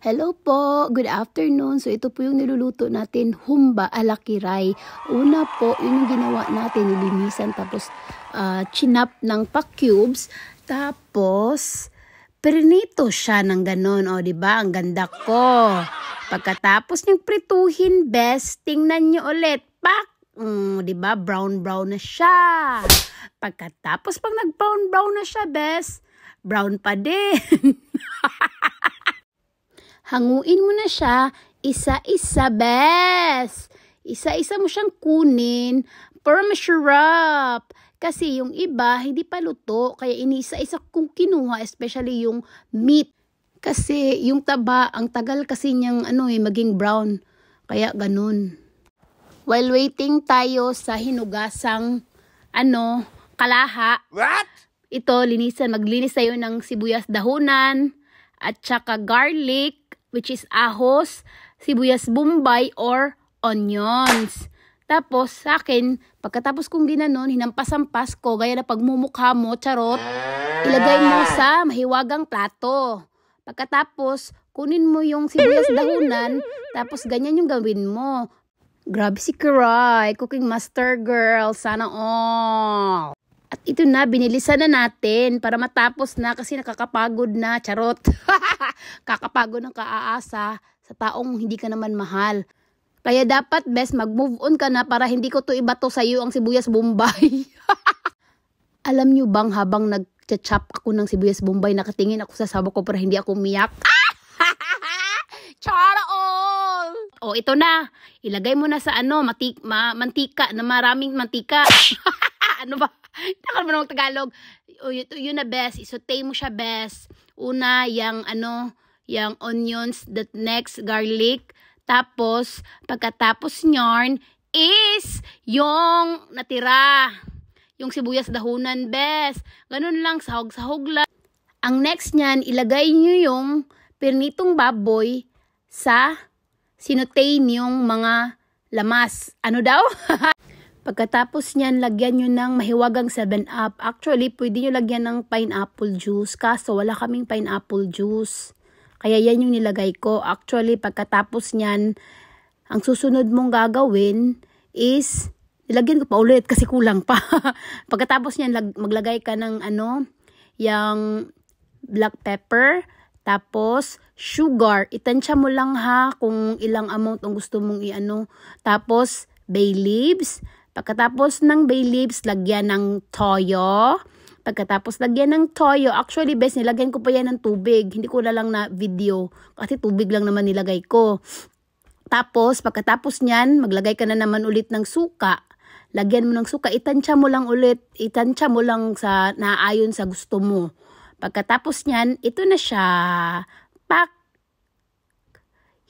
Hello po, good afternoon. So ito po yung niluluto natin, humba ala kiray. Una po, yun yung ginawa natin, nilinisan tapos chinap ng pa-cubes. Tapos prinito siya ng ganon, o di ba? Ang ganda ko. Pagkatapos niyang prituhin, best, tingnan niyo ulit. Pak! Di ba? Brown na siya. Pagkatapos pag nag-brown na siya, best, brown pa din. Hanguin mo na siya, isa-isa, bes. Isa-isa mo siyang kunin para masarap. Kasi yung iba, hindi pa luto. Kaya inisa-isa kong kinuha, especially yung meat. Kasi yung taba, ang tagal kasi niyang maging brown. Kaya ganun. While waiting tayo sa hinugasang kalaha. What? Ito, maglinis tayo ng sibuyas dahunan at saka garlic, which is ahos, sibuyas bombay or onions. Tapos sa akin, pagkatapos kong ginanon, hinampas-ampas ko, gaya na pagmumukha mo, charot, ilagay mo sa mahiwagang plato. Pagkatapos, kunin mo yung sibuyas dahunan, tapos ganyan yung gawin mo. Grabe si Kiray, cooking master girl, sana all. At ito na, binilisan na natin para matapos na kasi nakakapagod na, charot. Kakapagod ng kaaasa sa taong hindi ka naman mahal. Kaya dapat, best, mag-move on ka na para hindi ko to ibato sa iyo ang sibuyas bombay. Alam nyo bang habang nag-chop ako ng sibuyas bombay, nakatingin ako sa sabo ko para hindi ako umiyak? Chara all! O, ito na. Ilagay mo na sa mantika, na maraming mantika. Ano ba? Takal mo na mag-Tagalog. Yun na, best. Isotay mo siya, best. Una, yung onions. That next, garlic. Tapos, pagkatapos nyorn is yung natira. Yung sibuyas dahunan, best. Ganun lang, sahog-sahog lang. Ang next nyan, ilagay nyo yung pirnitong baboy sa sinutay niyong mga lamas. Ano daw? Pagkatapos niyan, lagyan nyo ng mahiwagang 7-Up. Actually, pwede nyo lagyan ng pineapple juice. Kaso, wala kaming pineapple juice. Kaya yan yung nilagay ko. Actually, pagkatapos niyan, ang susunod mong gagawin is, nilagyan ko pa ulit kasi kulang pa. Pagkatapos niyan, maglagay ka ng yung black pepper. Tapos, sugar. Itansya mo lang ha kung ilang amount ang gusto mong Tapos, bay leaves. Pagkatapos ng bay leaves, lagyan ng toyo. Pagkatapos lagyan ng toyo, actually best, nilagyan ko pa yan ng tubig. Hindi ko na lang na video kasi tubig lang naman nilagay ko. Tapos, pagkatapos nyan, maglagay ka na naman ulit ng suka. Lagyan mo ng suka, itansya mo lang ulit. Itansya mo lang sa naayon sa gusto mo. Pagkatapos nyan, ito na siya. Pak!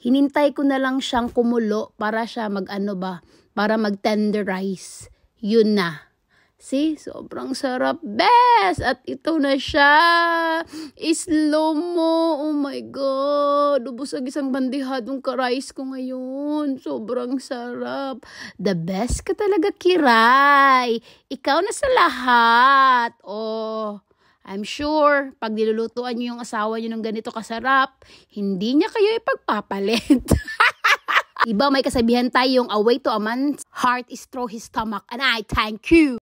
Hinintay ko na lang siyang kumulo para siya para mag-tenderize. Yun na. See? Sobrang sarap, best! At ito na siya. Slow mo. Oh my God. Ubus ang isang bandihadong ka-rice ko ngayon. Sobrang sarap. The best ka talaga, Kiray. Ikaw na sa lahat. Oh, I'm sure, pag nilulutuan nyo yung asawa nyo ng ganito kasarap, hindi niya kayo ipagpapalit. Iba may kasabihan tayong, a way to a man's heart is through his stomach. And I thank you.